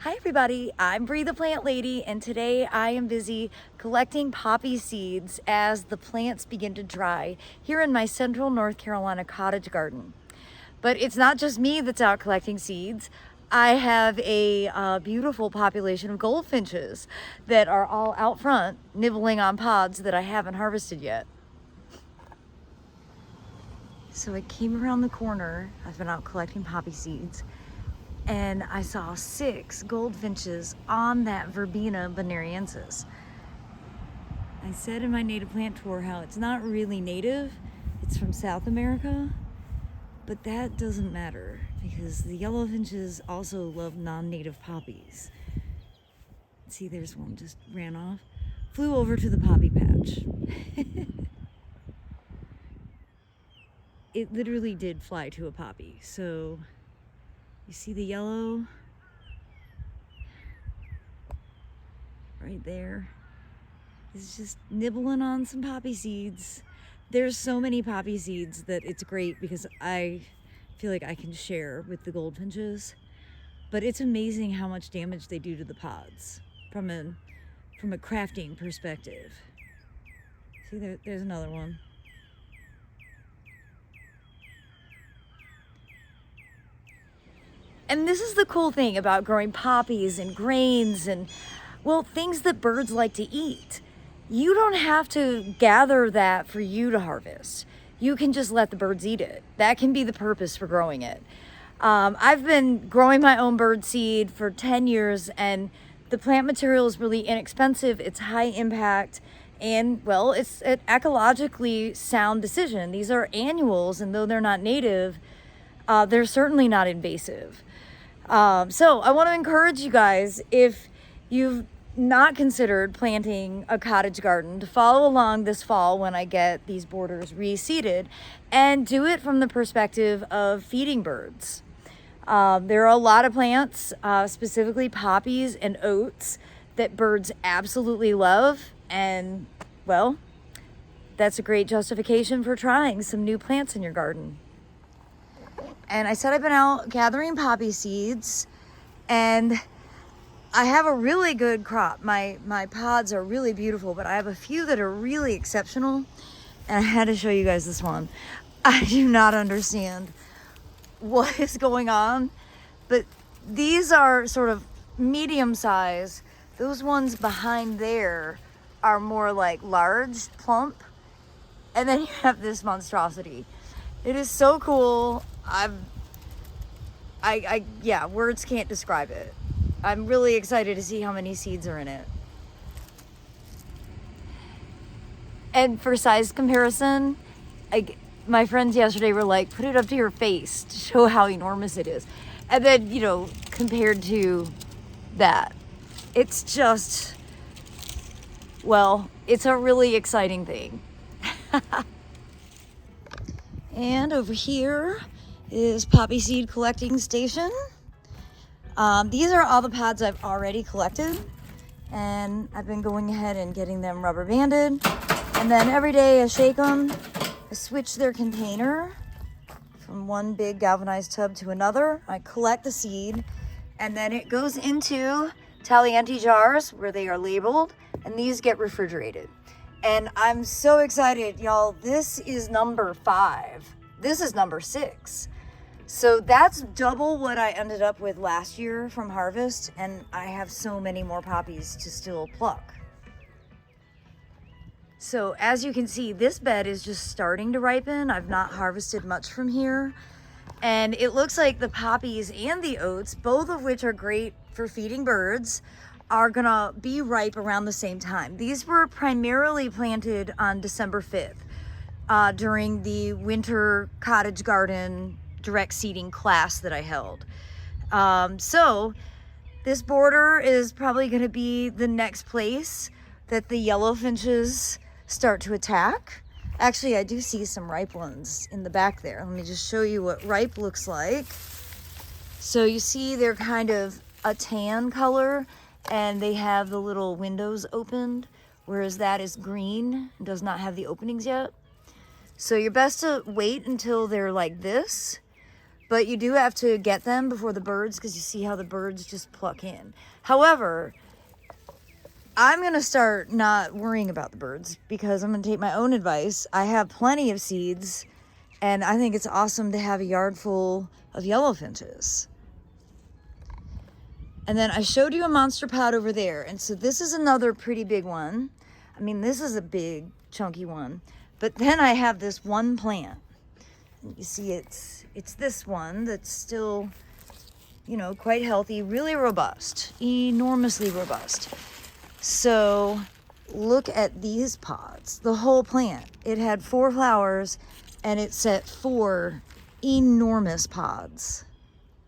Hi everybody, I'm Bree the Plant Lady, and today I am busy collecting poppy seeds as the plants begin to dry here in my central North Carolina cottage garden. But it's not just me that's out collecting seeds. I have a beautiful population of goldfinches that are all out front nibbling on pods that I haven't harvested yet. So I came around the corner, I've been out collecting poppy seeds, and I saw 6 goldfinches on that Verbena bonariensis. I said in my native plant tour how it's not really native, it's from South America, but that doesn't matter because the yellow finches also love non-native poppies. See, there's one just ran off, flew over to the poppy patch. It literally did fly to a poppy, so you see the yellow right there. It's just nibbling on some poppy seeds. There's so many poppy seeds that it's great because I feel like I can share with the goldfinches. But it's amazing how much damage they do to the pods from a crafting perspective. See, there's another one. And this is the cool thing about growing poppies and grains and, well, things that birds like to eat. You don't have to gather that for you to harvest. You can just let the birds eat it. That can be the purpose for growing it. I've been growing my own bird seed for 10 years, and the plant material is really inexpensive. It's high impact, and, well, it's an ecologically sound decision. These are annuals, and though they're not native, they're certainly not invasive. So I want to encourage you guys, if you've not considered planting a cottage garden, to follow along this fall when I get these borders reseeded, and do it from the perspective of feeding birds. There are a lot of plants, specifically poppies and oats, that birds absolutely love, and, well, that's a great justification for trying some new plants in your garden. And I said I've been out gathering poppy seeds, and I have a really good crop. My pods are really beautiful, but I have a few that are really exceptional, and I had to show you guys this one. I do not understand what is going on, but these are sort of medium size. Those ones behind there are more like large, plump, and then you have this monstrosity. It is so cool. Yeah, words can't describe it. I'm really excited to see how many seeds are in it. And for size comparison, my friends yesterday were like, put it up to your face to show how enormous it is. And then, compared to that, it's just, well, it's a really exciting thing. And over here is poppy seed collecting station. These are all the pods I've already collected, and I've been going ahead and getting them rubber banded. And then every day I shake them, I switch their container from one big galvanized tub to another. I collect the seed, and then it goes into Talienti jars where they are labeled, and these get refrigerated. And I'm so excited, y'all. This is number 5. This is number 6. So that's double what I ended up with last year from harvest, and I have so many more poppies to still pluck. So as you can see, this bed is just starting to ripen. I've not harvested much from here. And it looks like the poppies and the oats, both of which are great for feeding birds, are gonna be ripe around the same time. These were primarily planted on December 5th during the winter cottage garden direct seeding class that I held. So this border is probably gonna be the next place that the yellow finches start to attack. Actually, I do see some ripe ones in the back there. Let me just show you what ripe looks like. So you see they're kind of a tan color, and they have the little windows opened, whereas that is green and does not have the openings yet. So you're best to wait until they're like this, but you do have to get them before the birds, because you see how the birds just pluck in. However, I'm going to start not worrying about the birds because I'm going to take my own advice. I have plenty of seeds, and I think it's awesome to have a yard full of yellow finches. And then I showed you a monster pod over there. And so this is another pretty big one. I mean, this is a big, chunky one. But then I have this one plant. And you see it's this one that's still, you know, quite healthy, really robust, enormously robust. So look at these pods, the whole plant. It had 4 flowers and it set 4 enormous pods.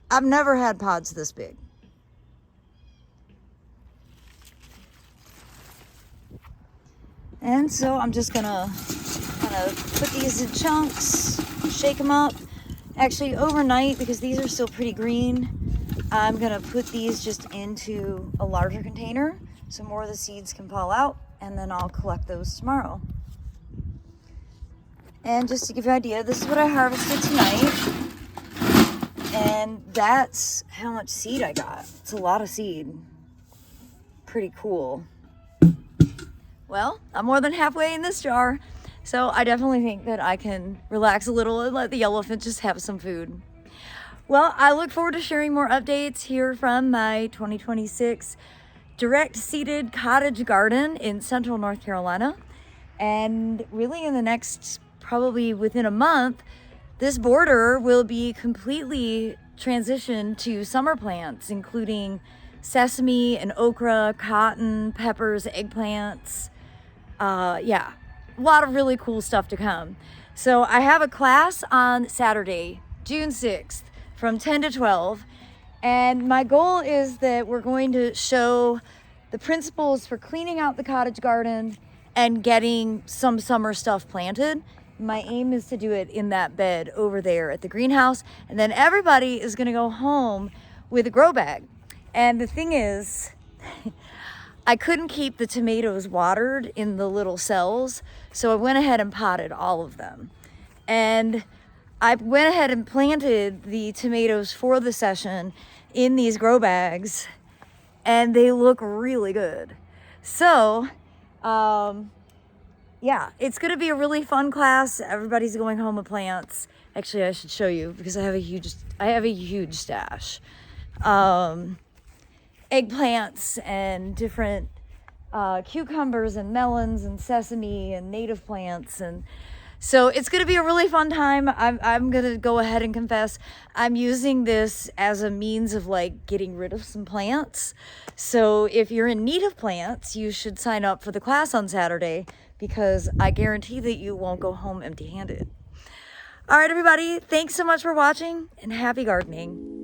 I've never had pods this big. And so I'm just gonna kind of put these in chunks, shake them up. Actually overnight, because these are still pretty green, I'm gonna put these just into a larger container so more of the seeds can fall out, and then I'll collect those tomorrow. And just to give you an idea, this is what I harvested tonight. And that's how much seed I got. It's a lot of seed. Pretty cool. Well, I'm more than halfway in this jar, so I definitely think that I can relax a little and let the yellow finches have some food. Well, I look forward to sharing more updates here from my 2026 direct seeded cottage garden in central North Carolina. And really in the next, probably within a month, this border will be completely transitioned to summer plants, including sesame and okra, cotton, peppers, eggplants. Yeah, a lot of really cool stuff to come. So I have a class on Saturday, June 6th from 10 to 12. And my goal is that we're going to show the principles for cleaning out the cottage garden and getting some summer stuff planted. My aim is to do it in that bed over there at the greenhouse. And then everybody is gonna go home with a grow bag. And the thing is, I couldn't keep the tomatoes watered in the little cells, so I went ahead and potted all of them. And I went ahead and planted the tomatoes for the session in these grow bags, and they look really good. So, yeah, it's gonna be a really fun class. Everybody's going home with plants. Actually, I should show you because I have a huge stash. Eggplants and different cucumbers and melons and sesame and native plants, and so it's going to be a really fun time. I'm going to go ahead and confess I'm using this as a means of like getting rid of some plants. So if you're in need of plants, you should sign up for the class on Saturday, because I guarantee that you won't go home empty-handed. All right, everybody, thanks so much for watching, and happy gardening.